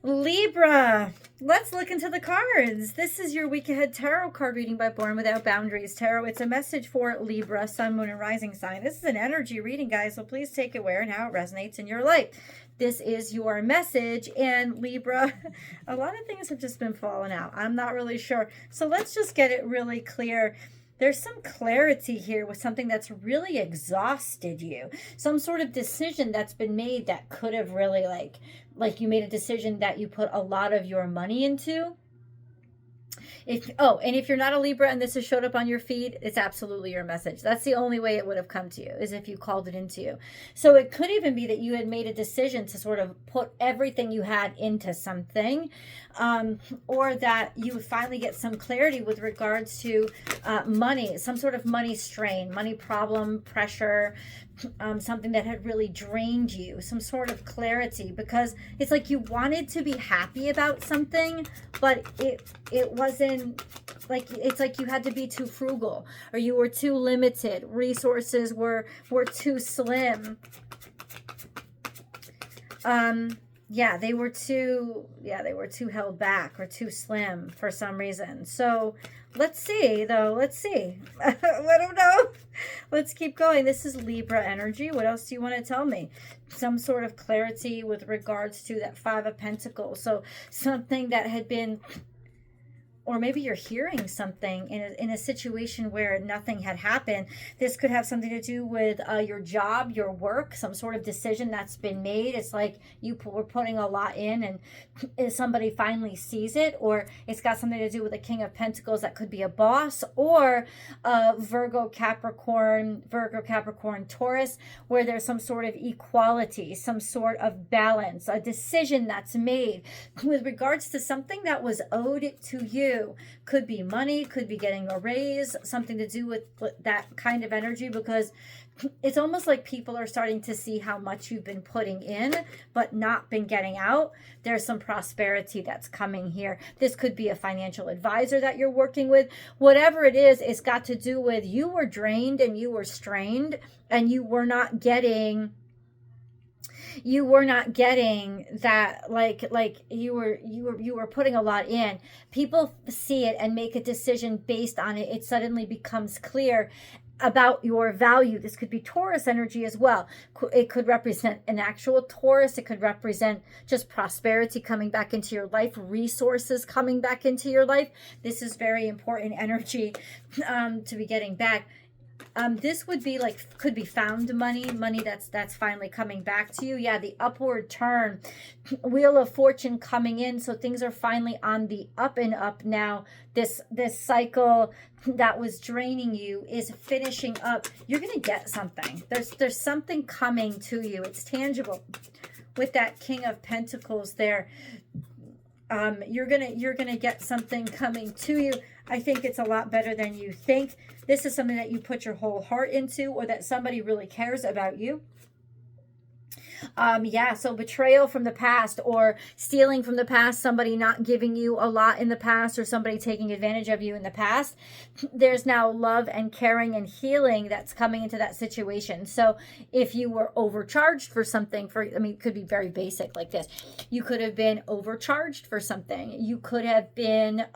Libra, let's look into the cards. This is your week ahead tarot card reading by Born Without Boundaries Tarot. It's a message for Libra, Sun, Moon, and Rising sign. This is an energy reading, guys, so please take it where and how it resonates in your life. This is your message, and Libra, a lot of things have just been falling out. I'm not really sure. So let's just get it really clear. There's some clarity here with something that's really exhausted you. Some sort of decision that's been made that could have really like you made a decision that you put a lot of your money into. And if you're not a Libra and this has showed up on your feed, it's absolutely your message. That's the only way it would have come to you, is if you called it into you. So it could even be that you had made a decision to sort of put everything you had into something, or that you finally get some clarity with regards to money, some sort of money strain, money problem, pressure, something that had really drained you, some sort of clarity, because it's like you wanted to be happy about something, but it wasn't, like, it's like you had to be too frugal, or you were too limited, resources were too slim. Yeah, they were too held back or too slim for some reason. So let's see, though. Let's see. I don't know. Let's keep going. This is Libra energy. What else do you want to tell me? Some sort of clarity with regards to that Five of Pentacles. So something that had been, or maybe you're hearing something in a situation where nothing had happened. This could have something to do with your job, your work, some sort of decision that's been made. It's like you were putting a lot in and somebody finally sees it, or it's got something to do with the King of Pentacles. That could be a boss, or Virgo, Capricorn, Taurus, where there's some sort of equality, some sort of balance, a decision that's made with regards to something that was owed to you. Could be money, could be getting a raise, something to do with that kind of energy, because it's almost like people are starting to see how much you've been putting in but not been getting out. There's some prosperity that's coming here. This could be a financial advisor that you're working with. Whatever it is, it's got to do with you were drained and you were strained, and you were not getting that, like you were putting a lot in. People see it and make a decision based on it. It suddenly becomes clear about your value. This could be Taurus energy as well. It could represent an actual Taurus. It could represent just prosperity coming back into your life, resources coming back into your life. This is very important energy to be getting back. This would be like, could be found money that's finally coming back to you. Yeah, the upward turn, Wheel of Fortune coming in. So things are finally on the up and up now. This cycle that was draining you is finishing up. You're going to get something. There's something coming to you. It's tangible. With that King of Pentacles there, you're gonna get something coming to you. I think it's a lot better than you think. This is something that you put your whole heart into, or that somebody really cares about you. Yeah, so betrayal from the past, or stealing from the past, somebody not giving you a lot in the past, or somebody taking advantage of you in the past. There's now love and caring and healing that's coming into that situation. So if you were overcharged for something, it could be very basic like this. You could have been overcharged for something. You could have been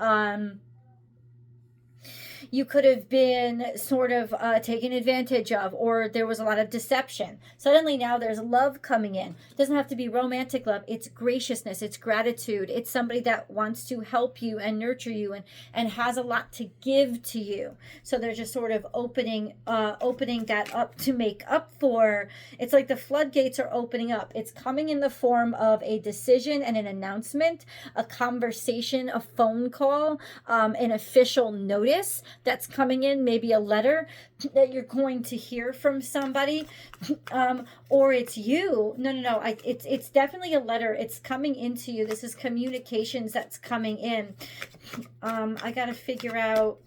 sort of taken advantage of, or there was a lot of deception. Suddenly now there's love coming in. It doesn't have to be romantic love. It's graciousness. It's gratitude. It's somebody that wants to help you and nurture you and has a lot to give to you. So they're just sort of opening that up to make up for. It's like the floodgates are opening up. It's coming in the form of a decision and an announcement, a conversation, a phone call, an official notice that's coming in, maybe a letter that you're going to hear from somebody, or it's you. No. It's definitely a letter. It's coming into you. This is communications that's coming in. I got to figure out.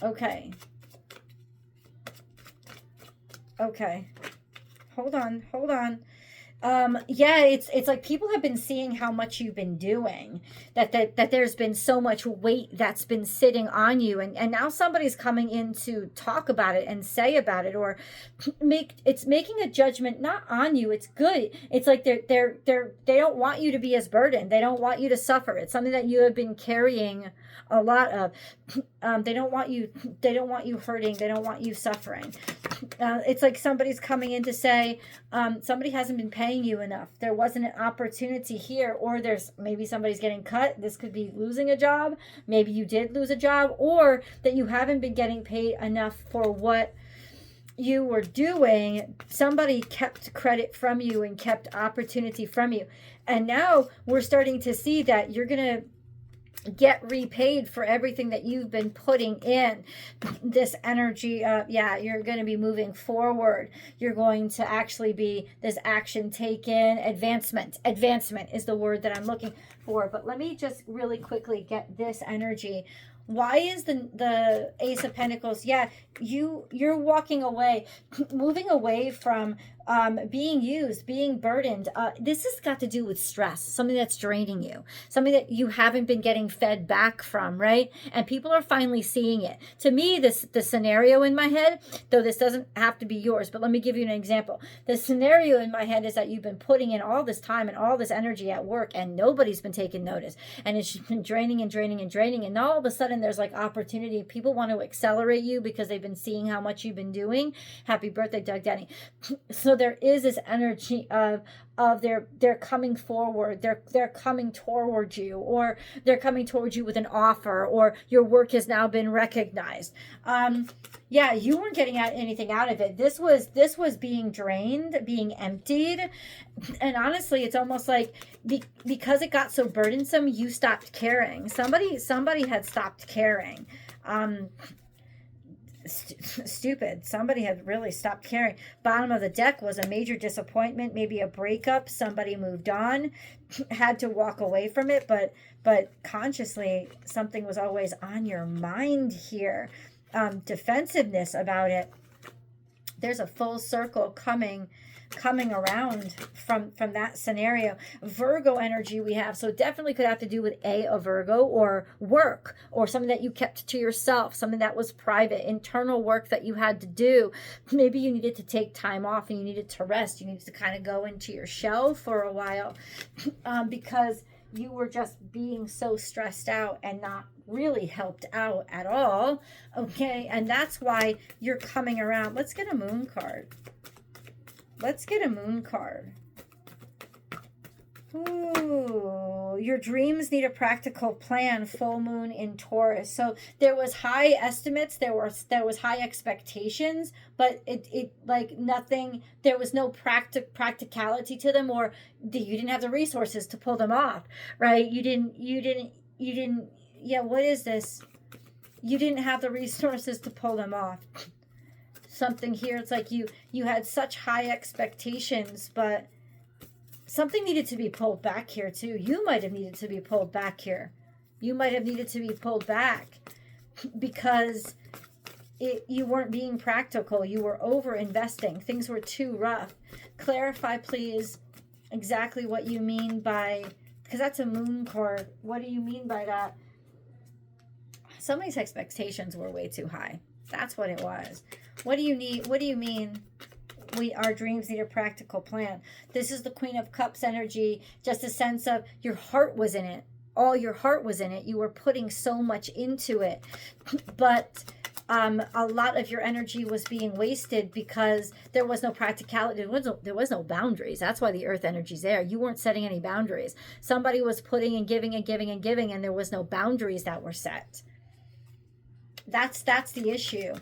Okay. Hold on. Yeah, it's like people have been seeing how much you've been doing, that there's been so much weight that's been sitting on you, and now somebody's coming in to talk about it and say about it, or making a judgment not on you. It's good. It's like they don't want you to be as burdened. They don't want you to suffer. It's something that you have been carrying a lot of. They don't want you hurting. They don't want you suffering. It's like somebody's coming in to say, somebody hasn't been paying you enough. There wasn't an opportunity here, or there's maybe somebody's getting cut. This could be losing a job. Maybe you did lose a job, or that you haven't been getting paid enough for what you were doing. Somebody kept credit from you and kept opportunity from you. And now we're starting to see that you're going to get repaid for everything that you've been putting in. This energy of, yeah, you're going to be moving forward. You're going to actually be this action taken. Advancement is the word that I'm looking for. But let me just really quickly get this energy. Why is the Ace of Pentacles? Yeah, you're walking away, moving away from being used, being burdened. This has got to do with stress, something that's draining you, something that you haven't been getting fed back from, right? And people are finally seeing it. To me, the scenario in my head, though this doesn't have to be yours, but let me give you an example. The scenario in my head is that you've been putting in all this time and all this energy at work, and nobody's been taking notice. And it's been draining and draining and draining. And all of a sudden, there's like opportunity. People want to accelerate you because they've been seeing how much you've been doing. Happy birthday, Doug Denny. So there is this energy of they're coming forward, they're coming towards you, or they're coming towards you with an offer, or your work has now been recognized. Yeah, you weren't getting anything out of it. This was being drained, being emptied. And honestly, it's almost like because it got so burdensome, you stopped caring. Somebody had stopped caring. Stupid. Somebody had really stopped caring. Bottom of the deck was a major disappointment, maybe a breakup. Somebody moved on, had to walk away from it, but consciously something was always on your mind here. Defensiveness about it. There's a full circle coming around from that scenario. Virgo energy we have, so definitely could have to do with a Virgo, or work, or something that you kept to yourself, something that was private, internal work that you had to do. Maybe you needed to take time off and you needed to rest. You needed to kind of go into your shell for a while because you were just being so stressed out and not really helped out at all. Okay, and that's why you're coming around. Let's get a moon card. Let's get a moon card. Ooh, your dreams need a practical plan. Full moon in Taurus. So there was high estimates. There was high expectations, but it like nothing. There was no practicality to them, or you didn't have the resources to pull them off. Right? You didn't. Yeah. What is this? You didn't have the resources to pull them off. Something here, it's like you had such high expectations, but something needed to be pulled back here too. You might have needed to be pulled back here. You might have needed to be pulled back because you weren't being practical. You were over investing. Things were too rough. Clarify, please, exactly what you mean by, because that's a moon card. What do you mean by that? Somebody's expectations were way too high. That's what it was. What do you need? What do you mean? Our dreams need a practical plan. This is the Queen of Cups energy. Just a sense of your heart was in it. All your heart was in it. You were putting so much into it. But a lot of your energy was being wasted because there was no practicality. There was no boundaries. That's why the earth energy's there. You weren't setting any boundaries. Somebody was putting and giving and giving and giving, and there was no boundaries that were set. That's the issue.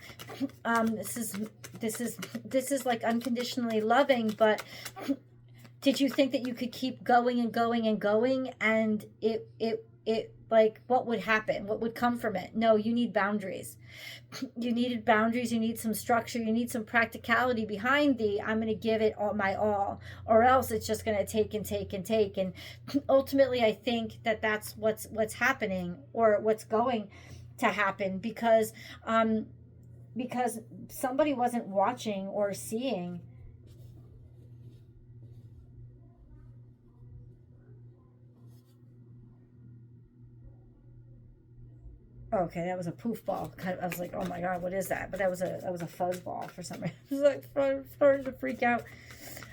This is like unconditionally loving, but did you think that you could keep going and going and going, and it like what would happen? What would come from it? No, you need boundaries. You needed boundaries. You need some structure. You need some practicality behind I'm going to give it all my all, or else it's just going to take and take and take. And ultimately, I think that's what's happening, or what's going to happen, because somebody wasn't watching or seeing. Okay, that was a poof ball. I was like, oh my God, what is that? But that was a fuzz ball for some reason. I was like, starting to freak out.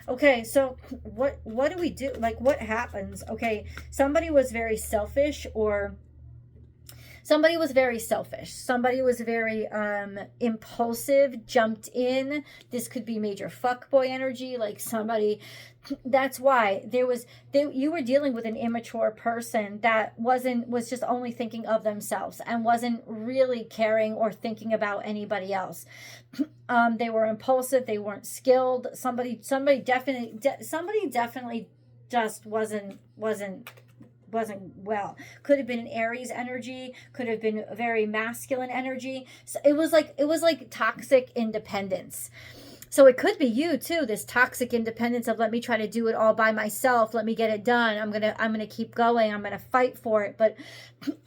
Okay, so what do we do? Like, what happens? Okay, somebody was very selfish, or somebody was very selfish. Somebody was very impulsive, jumped in. This could be major fuckboy energy. Like somebody, that's why you were dealing with an immature person that was just only thinking of themselves and wasn't really caring or thinking about anybody else. They were impulsive. They weren't skilled. Somebody definitely just wasn't well. Could have been an Aries energy, could have been a very masculine energy. So it was like toxic independence. So it could be you too, this toxic independence of, let me try to do it all by myself, let me get it done, I'm gonna keep going, I'm gonna fight for it. But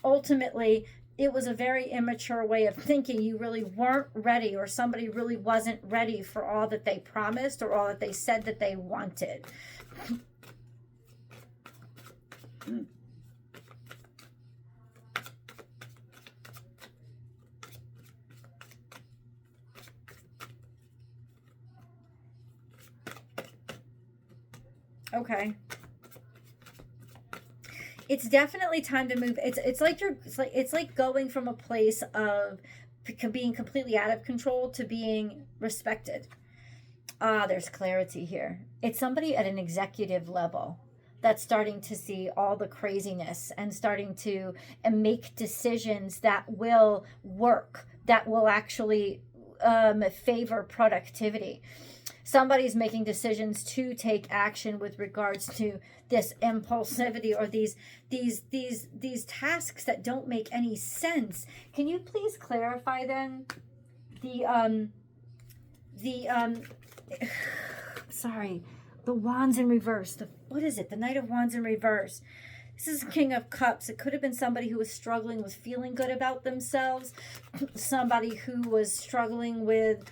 ultimately it was a very immature way of thinking. You really weren't ready, or somebody really wasn't ready for all that they promised or all that they said that they wanted. Okay. It's definitely time to move. It's like going from a place of being completely out of control to being respected. There's clarity here. It's somebody at an executive level that's starting to see all the craziness and starting to make decisions that will work, that will actually favor productivity. Somebody's making decisions to take action with regards to this impulsivity, or these tasks that don't make any sense. Can you please clarify then sorry, the Wands in reverse. What is it? The Knight of Wands in reverse. This is King of Cups. It could have been somebody who was struggling with feeling good about themselves. Somebody who was struggling with,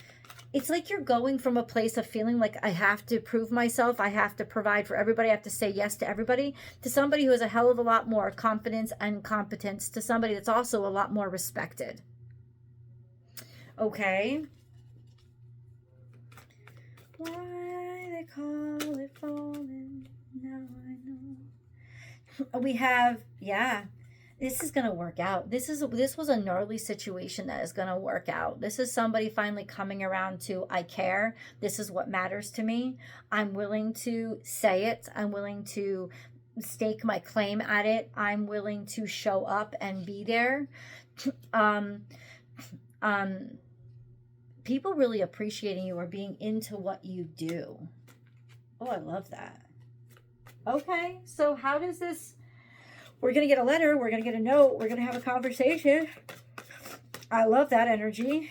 it's like you're going from a place of feeling like, I have to prove myself, I have to provide for everybody, I have to say yes to everybody, to somebody who has a hell of a lot more confidence and competence, to somebody that's also a lot more respected. Okay. Why they call it falling, now I know. We have, yeah, this is going to work out. This was a gnarly situation that is going to work out. This is somebody finally coming around to, I care. This is what matters to me. I'm willing to say it. I'm willing to stake my claim at it. I'm willing to show up and be there. People really appreciating you or being into what you do. Oh, I love that. Okay, so how does this... We're going to get a letter. We're going to get a note. We're going to have a conversation. I love that energy.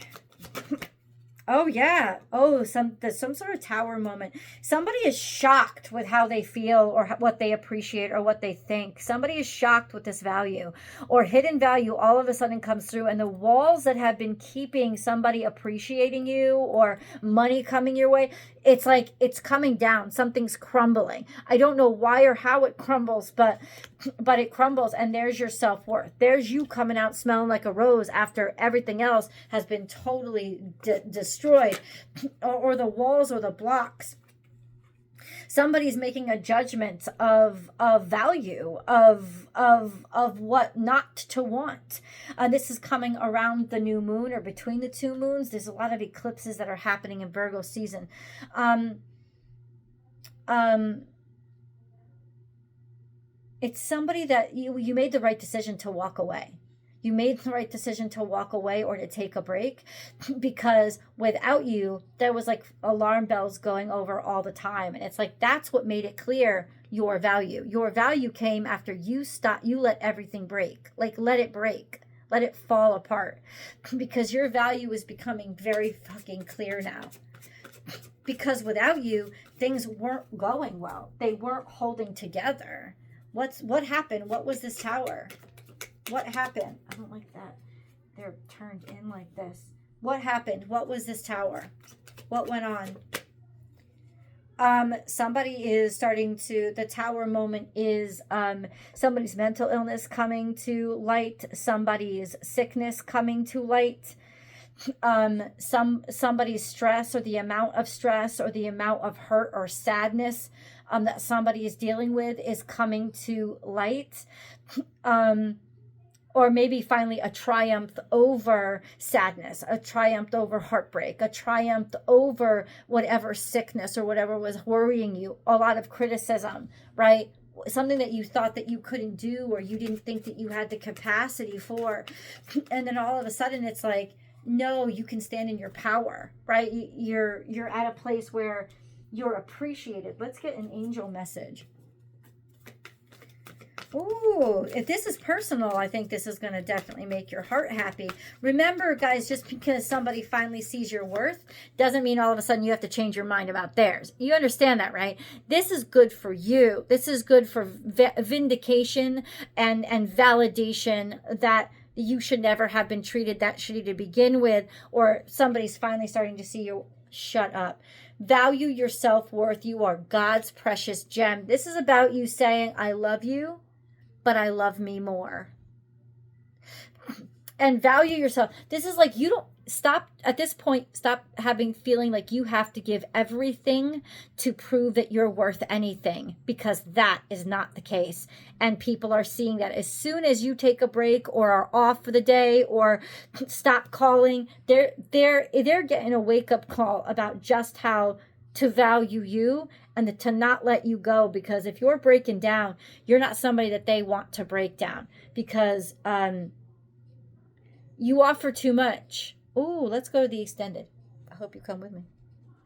Oh, yeah. Oh, some sort of tower moment. Somebody is shocked with how they feel or what they appreciate or what they think. Somebody is shocked with this value or hidden value all of a sudden comes through, and the walls that have been keeping somebody appreciating you or money coming your way, it's like it's coming down. Something's crumbling. I don't know why or how it crumbles, but it crumbles, and there's your self-worth. There's you coming out smelling like a rose after everything else has been totally destroyed, or the walls or the blocks. Somebody's making a judgment of value, of what not to want. This is coming around the new moon or between the two moons. There's a lot of eclipses that are happening in Virgo season. It's somebody that you made the right decision to walk away. You made the right decision to walk away or to take a break, because without you, there was like alarm bells going over all the time. And it's like, that's what made it clear your value. Your value came after you let everything break. Like, let it break. Let it fall apart. Because your value is becoming very fucking clear now. Because without you, things weren't going well. They weren't holding together. What happened? What was this tower? What happened? I don't like that. They're turned in like this. What happened? What was this tower? What went on? Somebody is starting to, the Tower moment is somebody's mental illness coming to light, somebody's sickness coming to light, somebody's stress, or the amount of stress, or the amount of hurt or sadness that somebody is dealing with is coming to light. Or maybe finally a triumph over sadness, a triumph over heartbreak, a triumph over whatever sickness or whatever was worrying you. A lot of criticism, right? Something that you thought that you couldn't do, or you didn't think that you had the capacity for. And then all of a sudden it's like, no, you can stand in your power, right? You're at a place where you're appreciated. Let's get an angel message. Ooh, if this is personal, I think this is going to definitely make your heart happy. Remember, guys, just because somebody finally sees your worth doesn't mean all of a sudden you have to change your mind about theirs. You understand that, right? This is good for you. This is good for vindication and validation that you should never have been treated that shitty to begin with, or somebody's finally starting to see you. Shut up. Value your self-worth. You are God's precious gem. This is about you saying, I love you, but I love me more. And value yourself. This is like, you don't stop at this point, stop feeling like you have to give everything to prove that you're worth anything, because that is not the case. And people are seeing that as soon as you take a break or are off for the day or stop calling, they're getting a wake-up call about just how to value you and to not let you go. Because if you're breaking down, you're not somebody that they want to break down, because you offer too much. Ooh, let's go to the extended. I hope you come with me.